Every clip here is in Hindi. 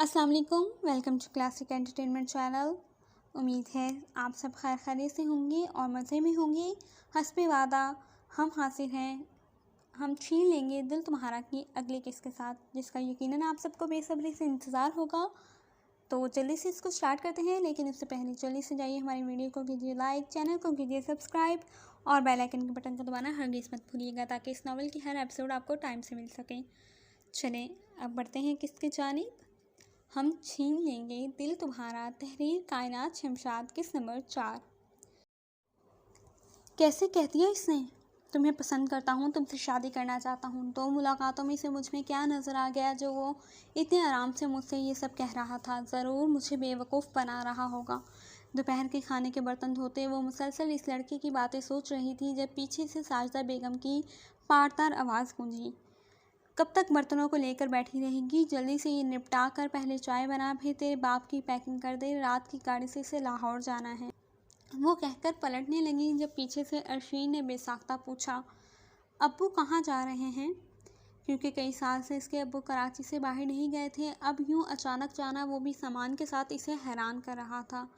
अस्सलाम वालेकुम, welcome to classic entertainment channel. उम्मीद है आप सब खैर खैरियत से होंगे और मज़े में होंगे। हस्बे वादा हम हासिल हैं, हम छीन लेंगे दिल तुम्हारा की अगले किस के साथ, जिसका यकीनन आप सबको बेसब्री से इंतज़ार होगा। तो जल्दी से इसको स्टार्ट करते हैं, लेकिन उससे पहले जल्दी से जाइए हमारी वीडियो को कीजिए लाइक, चैनल को कीजिए सब्सक्राइब और बेल आइकन के बटन को दबाना हरगिज़ मत भूलिएगा, ताकि इस नावल की हर एपिसोड आपको टाइम से मिल सके। चलें अब बढ़ते हैं किसके जानिब। हम छीन लेंगे दिल तुम्हारा, तहरीर कायनात शमशाद, किस नंबर 4। कैसे कह दिया इसने, तुम्हें पसंद करता हूँ, तुमसे शादी करना चाहता हूँ। 2 मुलाकातों में से मुझ में क्या नज़र आ गया जो वो इतने आराम से मुझसे ये सब कह रहा था। ज़रूर मुझे बेवकूफ़ बना रहा होगा। दोपहर के खाने के बर्तन धोते वो मुसलसल इस लड़के की बातें सोच रही थी, जब पीछे से साजिदा बेगम की पारदार आवाज़ गूंजी। कब तक बर्तनों को लेकर बैठी रहेगी, जल्दी से ये निपटा कर पहले चाय बना, फिर तेरे बाप की पैकिंग कर दे, रात की गाड़ी से इसे लाहौर जाना है। वो कहकर पलटने लगी, जब पीछे से अरशीन ने बेसाख्ता पूछा, अब्बू कहाँ जा रहे हैं? क्योंकि कई साल से इसके अब्बू कराची से बाहर नहीं गए थे, अब यूँ अचानक जाना, वो भी सामान के साथ, इसे हैरान कर रहा था।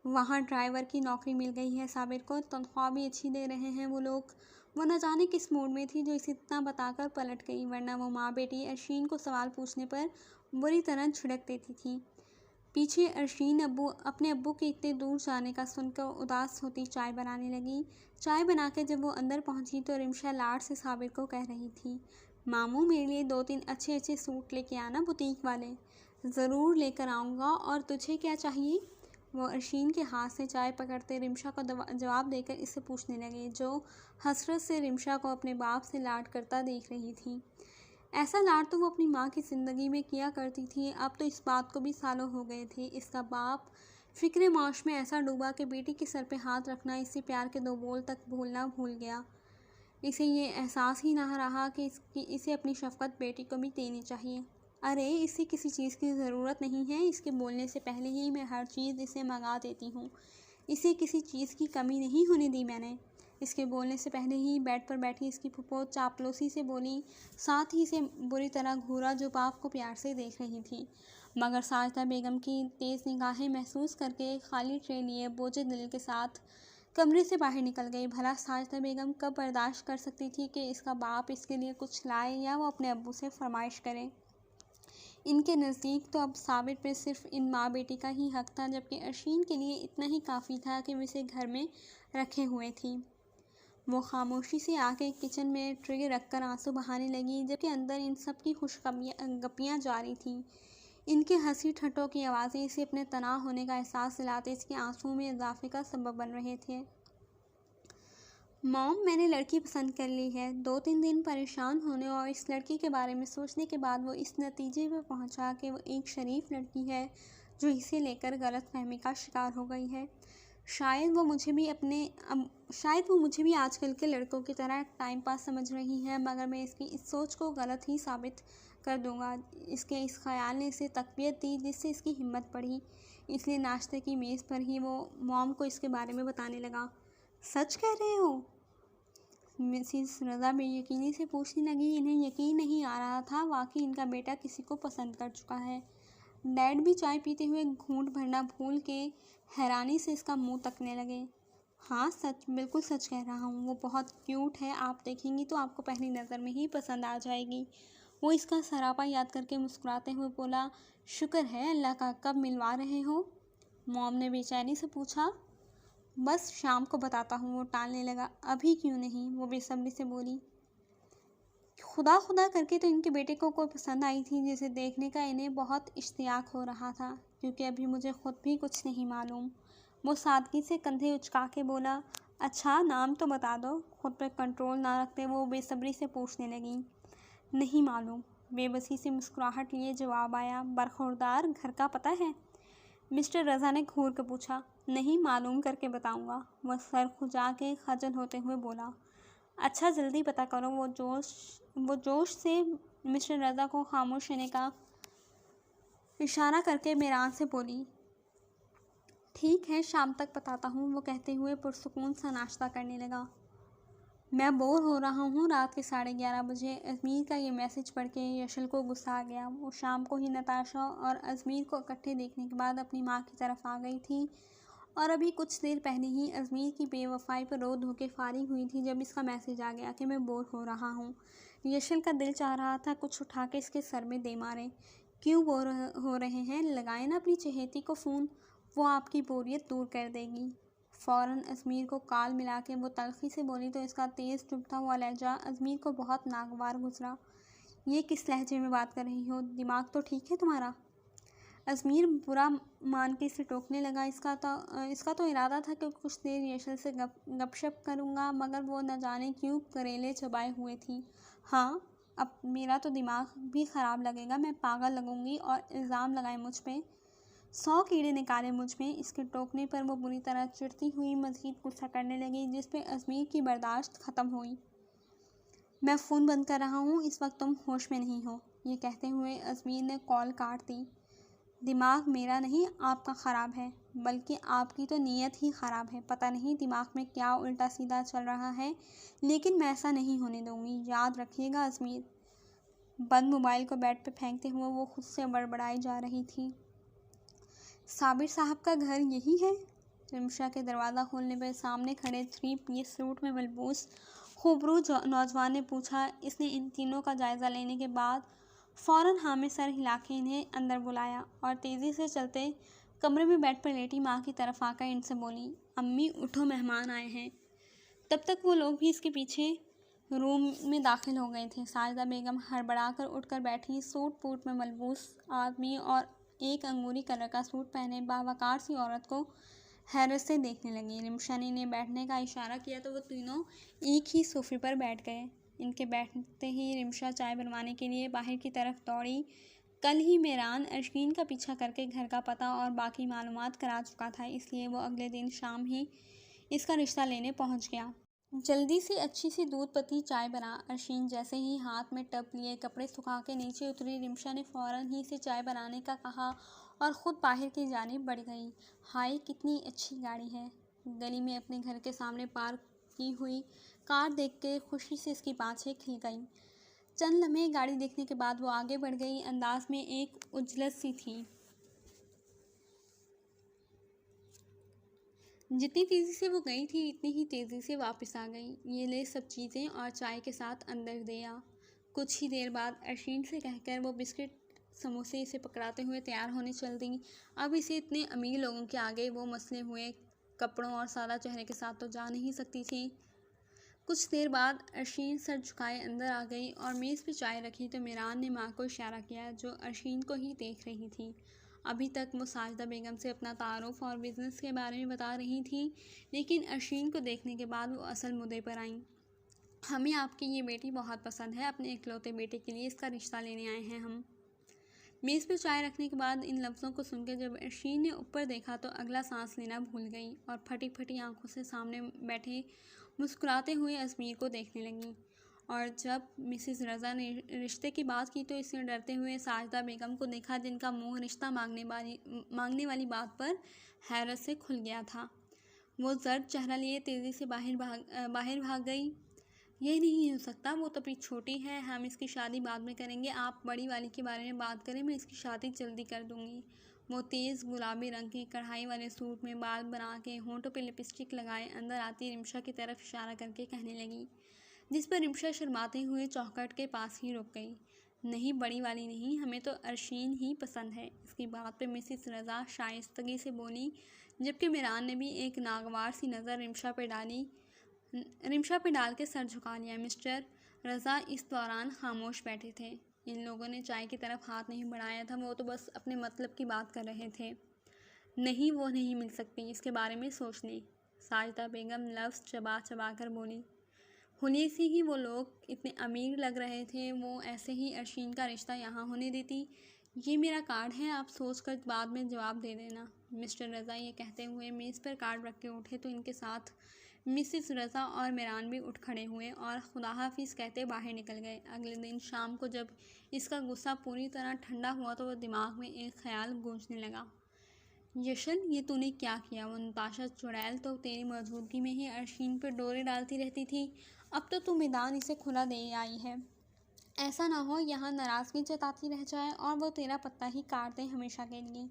वहाँ ड्राइवर की नौकरी मिल गई है साबिर को, तनख्वाह भी अच्छी दे रहे हैं वो लोग। वो न जाने किस मूड में थी जो इसे इतना बताकर पलट गई, वरना वो माँ बेटी अरशीन को सवाल पूछने पर बुरी तरह छिड़क देती थी। पीछे अरशीन अपने अब्बू के इतने दूर जाने का सुनकर उदास होती चाय बनाने लगी। चाय बना के जब वो अंदर पहुंची तो रिमशा लाड से साबिर को कह रही थी, मामू मेरे लिए 2-3 अच्छे अच्छे सूट लेके आना बुटीक वाले। ज़रूर लेकर आऊँगा, और तुझे क्या चाहिए? वो अरशीन के हाथ से चाय पकड़ते रिमशा को जवाब देकर इससे पूछने लगे, जो हसरत से रिमशा को अपने बाप से लाड करता देख रही थी। ऐसा लाड तो वो अपनी माँ की ज़िंदगी में किया करती थी, अब तो इस बात को भी सालों हो गए थे। इसका बाप फ़िक्र मौश में ऐसा डूबा कि बेटी के सर पे हाथ रखना, इससे प्यार के 2 बोल तक बोलना भूल गया। इसे ये एहसास ही ना रहा कि इसे अपनी शफ़क़त बेटी को भी देनी चाहिए। अरे इसे किसी चीज़ की ज़रूरत नहीं है, इसके बोलने से पहले ही मैं हर चीज़ इसे मंगा देती हूँ। इसे किसी चीज़ की कमी नहीं होने दी मैंने। इसके बोलने से पहले ही बेड पर बैठी इसकी फूफो चापलूसी से बोली, साथ ही इसे बुरी तरह घूरा, जो बाप को प्यार से देख रही थी। मगर साजिदा बेगम की तेज़ निगाहें महसूस करके खाली ट्रे लिए बोझे दिल के साथ कमरे से बाहर निकल गई। भला साजिदा बेगम कब बर्दाश्त कर सकती थी कि इसका बाप इसके लिए कुछ लाए या वो अपने अब्बू से फरमाइश करे। इनके नज़दीक तो अब साबिर पे सिर्फ इन माँ बेटी का ही हक था, जबकि अरशीन के लिए इतना ही काफ़ी था कि वो इसे घर में रखे हुए थी। वो खामोशी से आके किचन में ट्रे रखकर आंसू बहाने लगी, जबकि अंदर इन सब की गप्पियाँ जारी थीं। इनके हंसी ठट्टों की आवाज़ें इसे अपने तनाव होने का एहसास दिलाते इसके आंसुओं में इजाफे का सबब बन रहे थे। मॉम, मैंने लड़की पसंद कर ली है। 2-3 दिन परेशान होने और इस लड़की के बारे में सोचने के बाद वो इस नतीजे पर पहुंचा कि वो एक शरीफ लड़की है जो इसे लेकर गलतफहमी का शिकार हो गई है। शायद वो मुझे भी आजकल के लड़कों की तरह टाइम पास समझ रही है, मगर मैं इसकी इस सोच को गलत ही साबित कर दूंगा। इसके इस ख्याल ने इसे तक़वियत दी, जिससे इसकी हिम्मत बढ़ी। इसलिए नाश्ते की मेज़ पर ही वो मॉम को इसके बारे में बताने लगा। सच कह रहे हो? मिसिस रज़ा बेयकीनी से पूछने लगी। इन्हें यकीन नहीं आ रहा था, वाकई इनका बेटा किसी को पसंद कर चुका है। डैड भी चाय पीते हुए घूंट भरना भूल के हैरानी से इसका मुंह तकने लगे। हाँ सच, बिल्कुल सच कह रहा हूँ, वो बहुत क्यूट है, आप देखेंगी तो आपको पहली नज़र में ही पसंद आ जाएगी। वो इसका सरापा याद करके मुस्कुराते हुए बोला, शुक्र है अल्लाह का। कब मिलवा रहे हो? मॉम ने बेचैनी से पूछा। बस शाम को बताता हूँ, वो टालने लगा। अभी क्यों नहीं? वो बेसब्री से बोली। खुदा खुदा करके तो इनके बेटे को कोई पसंद आई थी, जिसे देखने का इन्हें बहुत इश्तियाक हो रहा था, क्योंकि अभी मुझे खुद भी कुछ नहीं मालूम। वो सादगी से कंधे उचका के बोला, अच्छा नाम तो बता दो। खुद पर कंट्रोल ना रखते वो बेसब्री से पूछने लगी। नहीं मालूम, बेबसी से मुस्कुराहट लिए जवाब आया। बरखुरदार घर का पता है? मिस्टर रज़ा ने घूर कर पूछा। नहीं, मालूम करके बताऊंगा। वह सर खुजा के खजल होते हुए बोला। अच्छा जल्दी पता करो। वो जोश से मिस्टर रज़ा को खामोश रहने का इशारा करके मेरान से बोली। ठीक है, शाम तक बताता हूँ, वो कहते हुए पुरसुकून सा नाश्ता करने लगा। मैं बोर हो रहा हूँ। रात के 11:30 बजे अजमीर का ये मैसेज पढ़ के यशल को गुस्सा आ गया। वो शाम को ही नताशा और अजमीर को इकट्ठे देखने के बाद अपनी माँ की तरफ आ गई थी और अभी कुछ देर पहले ही अजमीर की बेवफाई पर रो धो के फारिग हुई थी जब इसका मैसेज आ गया कि मैं बोर हो रहा हूँ। यशल का दिल चाह रहा था कुछ उठा के इसके सर में दे मारे। क्यों बोर हो रहे हैं? लगाए ना अपनी चहेती को फ़ोन, वो आपकी बोरियत दूर कर देगी। फ़ौरन अजमीर को काल मिला के वो तल्ख़ी से बोली तो इसका तेज़ चुभता हुआ लहजा अजमीर को बहुत नागवार गुजरा। ये किस लहजे में बात कर रही हो? दिमाग तो ठीक है तुम्हारा? अजमीर बुरा मान के इसे टोकने लगा। इसका तो इरादा था कि कुछ देर यशल से गपशप करूँगा, मगर वो न जाने क्यों करेले चबाए हुए थी। हाँ, अब मेरा तो दिमाग भी ख़राब लगेगा, मैं पागल लगूंगी और इल्ज़ाम लगाए मुझ पे। 100 कीड़े निकाले मुझ में। इसके टोकने पर वो बुरी तरह चिढ़ती हुई मज़ीद गुस्सा करने लगी, जिस पे अजमीर की बर्दाश्त ख़त्म हुई। मैं फ़ोन बंद कर रहा हूँ, इस वक्त तुम होश में नहीं हो। ये कहते हुए अजमीर ने कॉल काट दी। दिमाग मेरा नहीं आपका ख़राब है, बल्कि आपकी तो नीयत ही ख़राब है। पता नहीं दिमाग में क्या उल्टा सीधा चल रहा है, लेकिन मैं ऐसा नहीं होने दूँगी, याद रखिएगा अजमीर। बंद मोबाइल को बेड पे फेंकते हुए वो खुद से बड़बड़ाई जा रही थी। साबिर साहब का घर यही है? रिमशा के दरवाज़ा खोलने पर सामने खड़े 3 पीस सूट में मलबूस खूबरू नौजवान ने पूछा। इसने इन तीनों का जायज़ा लेने के बाद फ़ौरन हाँ में सर हिला के इन्हें अंदर बुलाया और तेज़ी से चलते कमरे में बेड पर लेटी माँ की तरफ आकर इनसे बोली, अम्मी उठो, मेहमान आए हैं। तब तक वो लोग भी इसके पीछे रूम में दाखिल हो गए थे। साजिदा बेगम हड़बड़ाकर उठकर बैठी। सूट बूट में मलबूस आदमी और एक अंगूरी कलर का सूट पहने बावकार सी औरत को हैरत से देखने लगी। रिमशा ने इन्हें बैठने का इशारा किया तो वो तीनों एक ही सोफे पर बैठ गए। इनके बैठते ही रिमशा चाय बनवाने के लिए बाहर की तरफ दौड़ी। कल ही मेहरान अरशीन का पीछा करके घर का पता और बाकी मालूमात करा चुका था, इसलिए वो अगले दिन शाम ही इसका रिश्ता लेने पहुंच गया। जल्दी से अच्छी सी दूध पत्ती चाय बना। अरशीन जैसे ही हाथ में टब लिए कपड़े सुखा के नीचे उतरी, रिमशा ने फ़ौरन ही से चाय बनाने का कहा और ख़ुद बाहर की जानिब बढ़ गई। हाय, कितनी अच्छी गाड़ी है। गली में अपने घर के सामने पार्क की हुई कार देख के खुशी से इसकी बाँछें खिल गईं। चंद लम्हे गाड़ी देखने के बाद वो आगे बढ़ गई। अंदाज में एक उजलत सी थी। जितनी तेज़ी से वो गई थी इतनी ही तेज़ी से वापस आ गई। ये ले सब चीज़ें और चाय के साथ अंदर दे आ। कुछ ही देर बाद अरशीन से कहकर वो बिस्किट समोसे इसे पकड़ाते हुए तैयार होने चल दी। अब इसे इतने अमीर लोगों के आगे वो मसले हुए कपड़ों और सादा चेहरे के साथ तो जा नहीं सकती थी। कुछ देर बाद अरशीन सर झुकाए अंदर आ गई और मेज़ पे चाय रखी तो मेहरान ने माँ को इशारा किया, जो अरशीन को ही देख रही थी। अभी तक वो साजिदा बेगम से अपना तारुफ और बिज़नेस के बारे में बता रही थी, लेकिन अरशीन को देखने के बाद वो असल मुद्दे पर आईं। हमें आपकी ये बेटी बहुत पसंद है, अपने इकलौते बेटे के लिए इसका रिश्ता लेने आए हैं हम। मेज़ पर चाय रखने के बाद इन लफ्ज़ों को सुनकर जब अरशीन ने ऊपर देखा तो अगला सांस लेना भूल गई और फटी फटी आंखों से सामने बैठे मुस्कुराते हुए अजमीर को देखने लगी। और जब मिसेस रज़ा ने रिश्ते की बात की तो इसने डरते हुए साजिदा बेगम को देखा, जिनका मुंह रिश्ता मांगने वाली बात पर हैरत से खुल गया था। वो जर्द चेहरा लिए तेज़ी से बाहर भाग गई। ये नहीं हो सकता, वो तो अभी छोटी है, हम इसकी शादी बाद में करेंगे। आप बड़ी वाली के बारे में बात करें, मैं इसकी शादी जल्दी कर दूँगी। वो तेज़ गुलाबी रंग के कढ़ाई वाले सूट में बाल बना के होंठों पे लिपस्टिक लगाए अंदर आती रिमशा की तरफ इशारा करके कहने लगी, जिस पर रिमशा शर्माते हुए चौखट के पास ही रुक गई। नहीं, बड़ी वाली नहीं, हमें तो अरशीन ही पसंद है। इसकी बात पे मिसेस रज़ा शाइस्तगी से बोली, जबकि मेहरान ने भी एक नागवार सी नज़र रिमशा पे डाल के सर झुका लिया। मिस्टर रज़ा इस दौरान खामोश बैठे थे। इन लोगों ने चाय की तरफ हाथ नहीं बढ़ाया था, वो तो बस अपने मतलब की बात कर रहे थे। नहीं, वो नहीं मिल सकती, इसके बारे में सोच लें। साजिदा बेगम लफ्ज़ चबा चबा कर बोली। होने से ही वो लोग इतने अमीर लग रहे थे, वो ऐसे ही अरशीन का रिश्ता यहाँ होने देती। ये मेरा कार्ड है, आप सोच कर बाद में जवाब दे देना। मिस्टर रज़ा ये कहते हुए मेज़ पर कार्ड रख के उठे तो इनके साथ मिसेस रज़ा और मेहरान भी उठ खड़े हुए और खुदा हाफिज़ कहते बाहर निकल गए। अगले दिन शाम को जब इसका गुस्सा पूरी तरह ठंडा हुआ तो वह दिमाग में एक ख्याल गूंजने लगा। यशन, ये तूने क्या किया? वो नताशा चुड़ैल तो तेरी मौजूदगी में ही अरशीन पर डोरे डालती रहती थी, अब तो तू मैदान इसे खुला दे आई है। ऐसा ना हो यहाँ नाराज़गी जताती रह जाए और वो तेरा पत्ता ही काट दे हमेशा के लिए।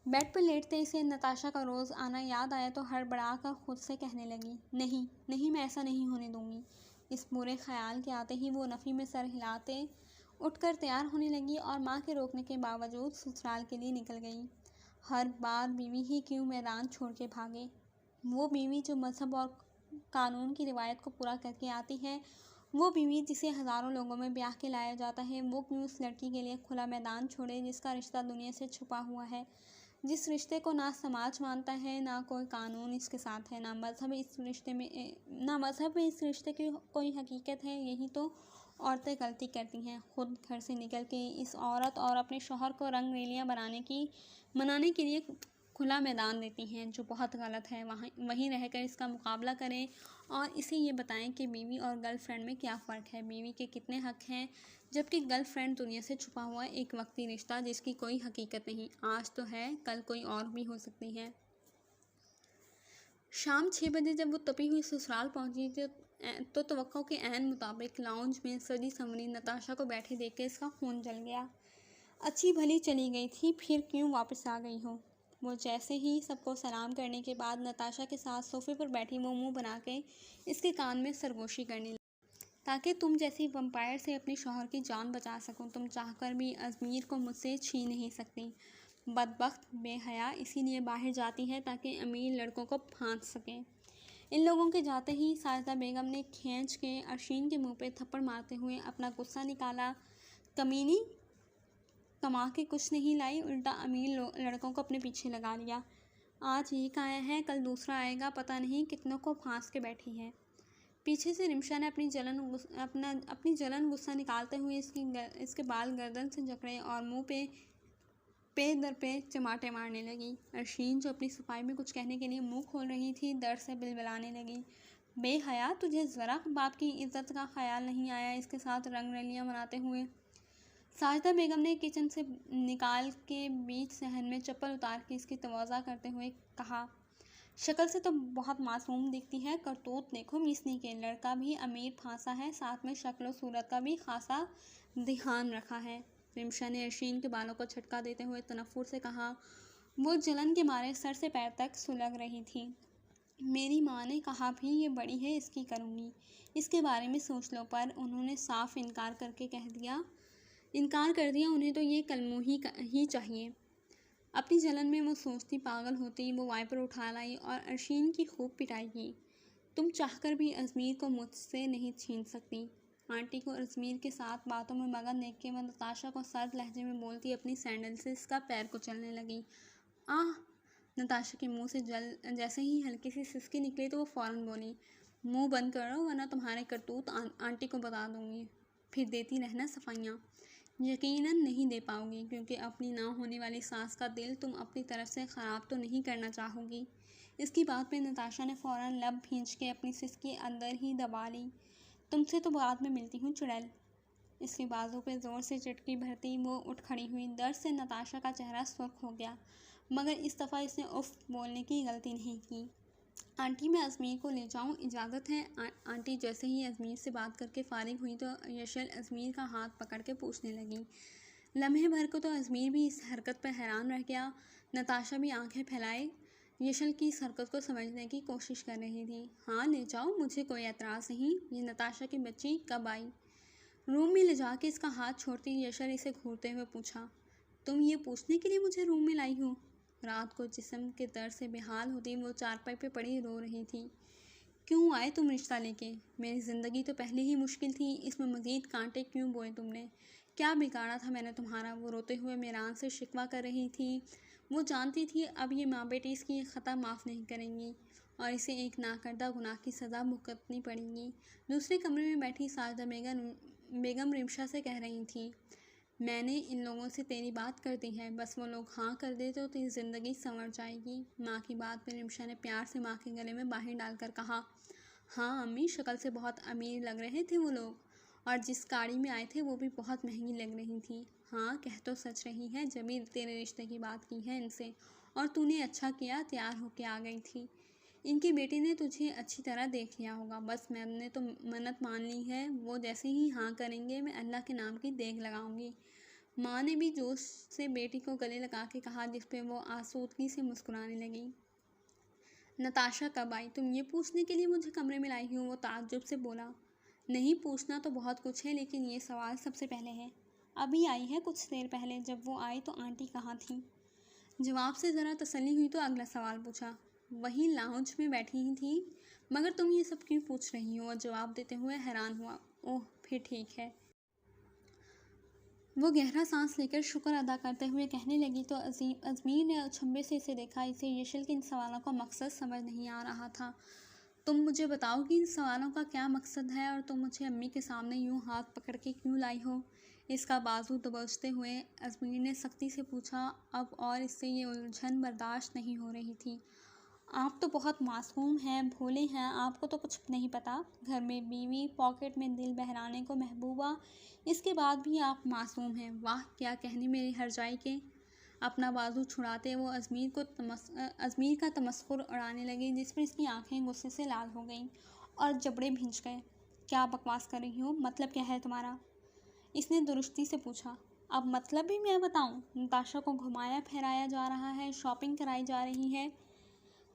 बेड पर लेटते इसे नताशा का रोज़ आना याद आया तो हड़बड़ा कर खुद से कहने लगी, नहीं नहीं, मैं ऐसा नहीं होने दूंगी। इस बुरे ख्याल के आते ही वो नफ़ी में सर हिलाते उठकर तैयार होने लगी और माँ के रोकने के बावजूद ससुराल के लिए निकल गई। हर बार बीवी ही क्यों मैदान छोड़ के भागे। वो बीवी जो मज़हब और कानून की रिवायत को पूरा करके आती है, वो बीवी जिसे हज़ारों लोगों में ब्याह के लाया जाता है, वो क्यों उस लड़की के लिए खुला मैदान छोड़े जिसका रिश्ता दुनिया से छुपा हुआ है, जिस रिश्ते को ना समाज मानता है, ना कोई कानून इसके साथ है, ना मज़हब इस रिश्ते की कोई हकीकत है। यही तो औरतें गलती करती हैं, खुद घर से निकल के इस औरत और अपने शौहर को रंग रेलियाँ मनाने के लिए खुला मैदान देती हैं, जो बहुत गलत है। वहीं रहकर इसका मुकाबला करें और इसे ये बताएं कि बीवी और गर्लफ्रेंड में क्या फ़र्क है, बीवी के कितने हक़ हैं, जबकि गर्लफ्रेंड दुनिया से छुपा हुआ एक वक्ती रिश्ता जिसकी कोई हकीकत नहीं, आज तो है कल कोई और भी हो सकती है। शाम 6 बजे जब वो तपी हुई ससुराल पहुंची तो तवक्को के ऐन मुताबिक लाउंज में सजी संवरी नताशा को बैठे देख के इसका खून जल गया। अच्छी भली चली गई थी, फिर क्यों वापस आ गई हो। वो जैसे ही सबको सलाम करने के बाद नताशा के साथ सोफे पर बैठी वो मुंह बना के इसके कान में सरगोशी करने लगी, ताकि तुम जैसी वम्पायर से अपने शौहर की जान बचा सकूं। तुम चाहकर भी अजमीर को मुझसे छीन नहीं सकती। बदबख्त बेहया इसीलिए बाहर जाती है ताकि अमीर लड़कों को फांस सके। इन लोगों के जाते ही साजिदा बेगम ने खींच के अरशीन के मुंह पे थप्पड़ मारते हुए अपना गुस्सा निकाला। कमीनी, कमा के कुछ नहीं लाई, उल्टा अमीर लड़कों को अपने पीछे लगा लिया। आज एक आया है, कल दूसरा आएगा, पता नहीं कितनों को फांस के बैठी है। पीछे से रिमशा ने अपनी जलन गुस्सा निकालते हुए इसके बाल गर्दन से जकड़े और मुंह पे दर पे चमाटे मारने लगी। अरशीन जो अपनी सफाई में कुछ कहने के लिए मुंह खोल रही थी, दर्द से बिलबिलाने लगी। बेहया, तुझे ज़रा बाप की इज्जत का ख्याल नहीं आया इसके साथ रंग रलियाँ मनाते हुए। साजिदा बेगम ने किचन से निकाल के बीच सहन में चप्पल उतार के इसकी तवाज़ा करते हुए कहा, शक्ल से तो बहुत मासूम दिखती है, करतूत देखो मिसनी के। लड़का भी अमीर फांसा है, साथ में शक्ल सूरत का भी खासा ध्यान रखा है। रिमशा ने अरशीन के बालों को झटका देते हुए तनफ्फुर से कहा। वो जलन के मारे सर से पैर तक सुलग रही थी। मेरी माँ ने कहा भी ये बड़ी है, इसकी करूँगी, इसके बारे में सोच लो, पर उन्होंने साफ इनकार कर दिया। उन्हें तो ये कलमुही ही चाहिए। अपनी जलन में वो सोचती पागल होती। वो वाइपर उठा लाई और अरशीन की खूब पिटाई की। तुम चाहकर भी अजमीर को मुझसे नहीं छीन सकती। आंटी को अजमीर के साथ बातों में मगन देख के वह नताशा को सर्द लहजे में बोलती अपनी सैंडल से इसका पैर कुचलने लगी। आह! नताशा के मुंह से जैसे ही हल्की सी सिसकी निकली तो वो फ़ौरन बोली, मुंह बंद करो वरना तुम्हारे करतूत आंटी को बता दूंगी। फिर देती रहना सफाइयाँ। यकीनन नहीं दे पाओगी, क्योंकि अपनी ना होने वाली सास का दिल तुम अपनी तरफ से ख़राब तो नहीं करना चाहोगी। इसकी बात पे नताशा ने फ़ौरन लब भींच के अपनी सिसकी अंदर ही दबा ली। तुमसे तो बाद में मिलती हूँ चुड़ैल। इसके बाजू पे ज़ोर से चटकी भरती वो उठ खड़ी हुई। दर्द से नताशा का चेहरा सुर्ख हो गया, मगर इस दफ़ा इसने उफ बोलने की गलती नहीं की। आंटी, मैं अजमीर को ले जाऊँ, इजाज़त है? आंटी जैसे ही अजमीर से बात करके फ़ारिग हुई तो यशल अजमीर का हाथ पकड़ के पूछने लगी। लम्हे भर को तो अजमीर भी इस हरकत पर हैरान रह गया। नताशा भी आंखें फैलाए यशल की इस हरकत को समझने की कोशिश कर रही थी। हाँ ले जाओ, मुझे कोई एतराज़ नहीं। ये नताशा की बच्ची कब आई? रूम में ले जाके इसका हाथ छोड़ती यशल इसे घूरते हुए पूछा, तुम ये पूछने के लिए मुझे रूम में लाई हो? रात को जिस्म के दर्द से बेहाल होती वो चारपाई पे पड़ी रो रही थी। क्यों आए तुम रिश्ता लेके? मेरी ज़िंदगी तो पहले ही मुश्किल थी, इसमें मज़ीद कांटे क्यों बोए तुमने? क्या बिगाड़ा था मैंने तुम्हारा? वो रोते हुए मेरान से शिकवा कर रही थी। वो जानती थी अब ये माँ बेटी इसकी ये ख़ता माफ़ नहीं करेंगी और इसे एक नाकर्दा गुनाह की सज़ा भुगतनी पड़ेगी। दूसरे कमरे में बैठी साजिदा बेगम रिमशा से कह रही थी, मैंने इन लोगों से तेरी बात कर दी है, बस वो लोग हाँ कर दे तो तेरी ज़िंदगी संवर जाएगी। माँ की बात पर रिमशा ने प्यार से माँ के गले में बाहें डालकर कहा, हाँ अम्मी, शक्ल से बहुत अमीर लग रहे थे वो लोग, और जिस गाड़ी में आए थे वो भी बहुत महंगी लग रही थी। हाँ कह तो सच रही है, जमीर तेरे रिश्ते की बात की है इनसे, और तूने अच्छा किया तैयार होके आ गई थी। इनके बेटे ने तुझे अच्छी तरह देख लिया होगा। बस मैंने तो मन्नत मान ली है, वो जैसे ही हाँ करेंगे मैं अल्लाह के नाम की देग लगाऊंगी। माँ ने भी जोश से बेटी को गले लगा के कहा, जिस पे वो आसूदगी से मुस्कुराने लगी। नताशा कब आई? तुम ये पूछने के लिए मुझे कमरे में लाई हो? वो ताज्जुब से बोला। नहीं, पूछना तो बहुत कुछ है, लेकिन ये सवाल सबसे पहले है। अभी आई है, कुछ देर पहले। जब वो आई तो आंटी कहाँ थी? जवाब से ज़रा तसल्ली हुई तो अगला सवाल पूछा। वही लाउंज में बैठी ही थी। मगर तुम ये सब क्यों पूछ रही हो? और जवाब देते हुए हैरान हुआ। ओह, फिर ठीक है। वो गहरा सांस लेकर शुक्र अदा करते हुए कहने लगी तो अजमीर ने अचंभे से इसे देखा। इसे यशल के इन सवालों का मकसद समझ नहीं आ रहा था। तुम मुझे बताओ कि इन सवालों का क्या मकसद है, और तुम मुझे अम्मी के सामने यूं हाथ पकड़ के क्यों लाई हो? इसका बाजू दबोचते हुए अजमीर ने सख्ती से पूछा। अब और इससे ये उलझन बर्दाश्त नहीं हो रही थी। आप तो बहुत मासूम हैं, भोले हैं, आपको तो कुछ नहीं पता। घर में बीवी, पॉकेट में दिल बहलाने को महबूबा, इसके बाद भी आप मासूम हैं। वाह, क्या कहने मेरे हरजाई के। अपना बाजू छुड़ाते वो अजमीर का तमस्खुर उड़ाने लगी, जिस पर इसकी आंखें गुस्से से लाल हो गईं और जबड़े भिंच गए। क्या बकवास कर रही हो? मतलब क्या है तुम्हारा? इसने दुरुस्ती से पूछा। अब मतलब भी मैं बताऊं? नताशा को घुमाया फिराया जा रहा है, शॉपिंग कराई जा रही है,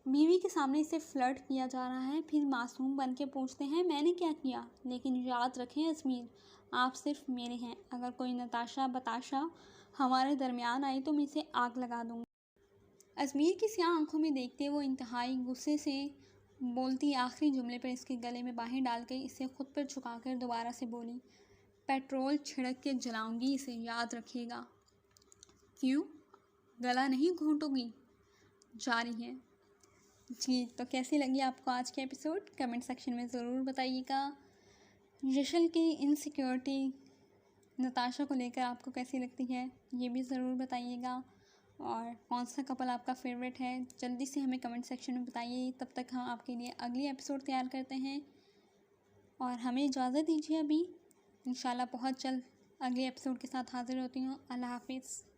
बीवी के सामने इसे फ्लर्ट किया जा रहा है, फिर मासूम बन के पूछते हैं मैंने क्या किया? लेकिन याद रखें अजमीर, आप सिर्फ मेरे हैं। अगर कोई नताशा बताशा हमारे दरमियान आई तो मैं इसे आग लगा दूंगी। अजमीर की स्याह आंखों में देखते वो इंतहाई गुस्से से बोलती आखिरी जुमले पर इसके गले में बाहें डालकर इसे खुद पर झुकाकर दोबारा से बोली, पेट्रोल छिड़क के जलाऊंगी इसे, याद रखिएगा। क्यों? गला नहीं घोंटोगी? जारी है। जी, तो कैसी लगी आपको आज के एपिसोड? कमेंट सेक्शन में ज़रूर बताइएगा। यशल की इनसिक्योरिटी नताशा को लेकर आपको कैसी लगती है, ये भी ज़रूर बताइएगा। और कौन सा कपल आपका फेवरेट है, जल्दी से हमें कमेंट सेक्शन में बताइए। तब तक हम आपके लिए अगली एपिसोड तैयार करते हैं और हमें इजाज़त दीजिए अभी। इंशाल्लाह बहुत जल्द अगले एपिसोड के साथ हाज़िर होती हूँ। अल्लाह हाफिज़।